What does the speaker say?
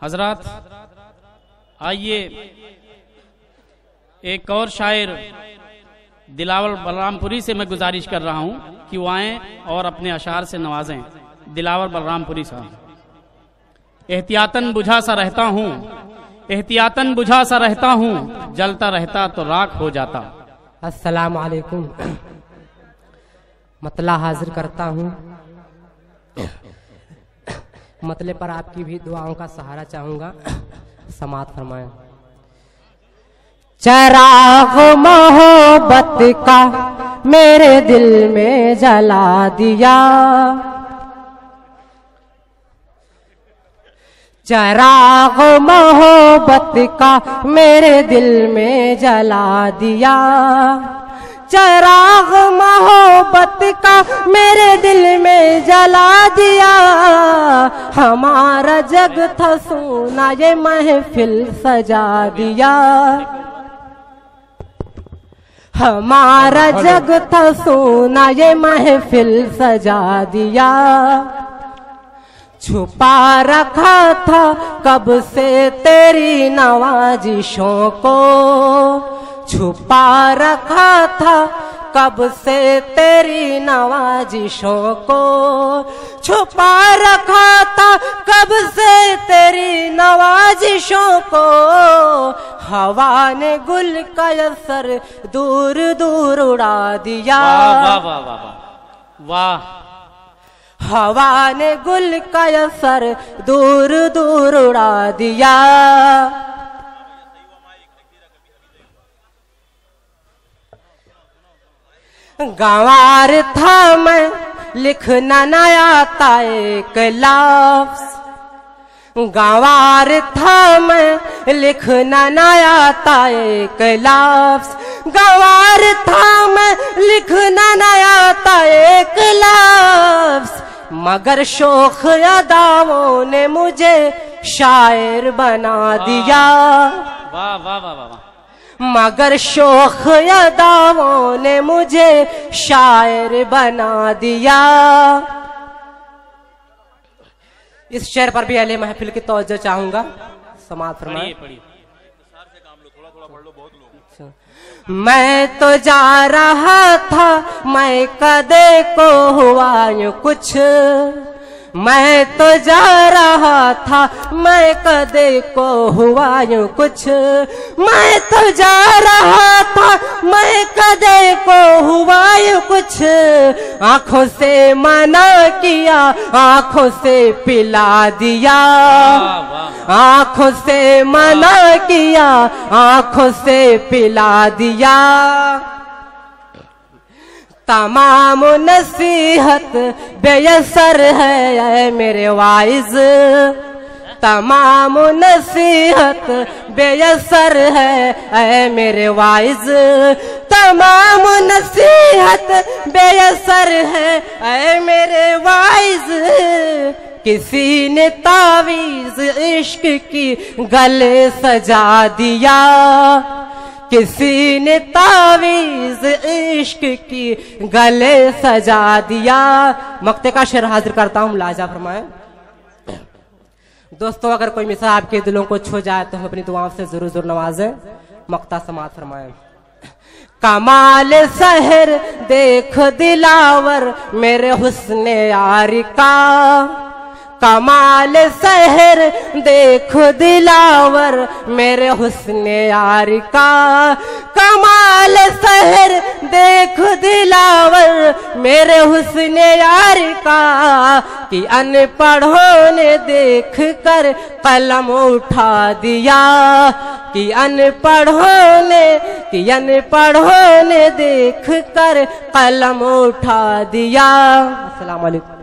हजरात, आइए एक और शायर दिलावर बलरामपुरी से मैं गुजारिश कर रहा हूं कि वो आएं और अपने अशार से नवाजें। दिलावर बलरामपुरी साहब। एहतियातन बुझा सा रहता हूं, एहतियातन बुझा सा रहता हूं, जलता रहता तो राख हो जाता। अस्सलाम वालेकुम। मतला हाजिर करता हूं। मतले पर आपकी भी दुआओं का सहारा चाहूंगा। समात फरमाएं। चराग मोहब्बत का मेरे दिल में जला दिया, चराग मोहब्बत का मेरे दिल में जला दिया, चराग मोहब्बत का मेरे दिल में जला दिया। हमारा जग था सोना ये महफिल सजा दिया, हमारा जग था सोना ये महफिल सजा दिया। छुपा रखा था कब से तेरी नवाजिशों को, छुपा रखा था कब से तेरी नवाजिशों को, छुपा रखा था कब से तेरी नवाजिशों को। हवा ने गुल का असर दूर दूर उड़ा दिया। वाह वाह वाह वाह वाह। हवा ने गुल का असर दूर दूर उड़ा दिया। गंवार था मैं लिखना न आता एक लफ्ज़, गंवार था मैं लिखना न आता एक लफ्ज़, गंवार था मैं लिखना न आता एक लफ्ज़। मगर शोख अदाओं ने मुझे शायर बना दिया। वाह वाह वाह वाह। मगर शोख अदाओं ने मुझे शायर बना दिया। इस शेर पर भी अहले महफिल की तवज्जो चाहूंगा। समाअत फरमाएं। मैं तो जा रहा था मैं कदे को हुआ यूं कुछ, मैं तो जा रहा था मैं कदे को हुआ यूं कुछ, मैं तो जा रहा था मैं कदे को हुआ यूं कुछ। आंखों से मना किया आंखों से पिला दिया, आंखों से मना किया आंखों से पिला दिया। तमाम नसीहत बेअसर है ऐ मेरे वाइज, तमाम नसीहत बेअसर है ऐ मेरे वाइज, तमाम नसीहत बेअसर है ऐ मेरे वाइज। किसी ने तावीज इश्क की गले सजा दिया, किसी ने तावीज इश्क की गले सजा दिया। मक्ते का शेर हाजिर करता हूं, मुलाजा फरमाएं। दोस्तों, अगर कोई मिसाल आपके दिलों को छू जाए तो हम अपनी दुआओं से जरूर जरूर नवाजें। मक्ता समाअत फरमाएं। कमाल सहर देख दिलावर मेरे हुस्ने यारी का, कमाल सहर देख दिलावर मेरे हुस्ने यार का, कमाल सहर देख दिलावर मेरे हुस्ने यार का। कि अनपढ़ों ने देख कर कलम उठा दिया, कि अनपढ़ों ने देख कर कलम उठा दिया। अस्सलाम वालेकुम।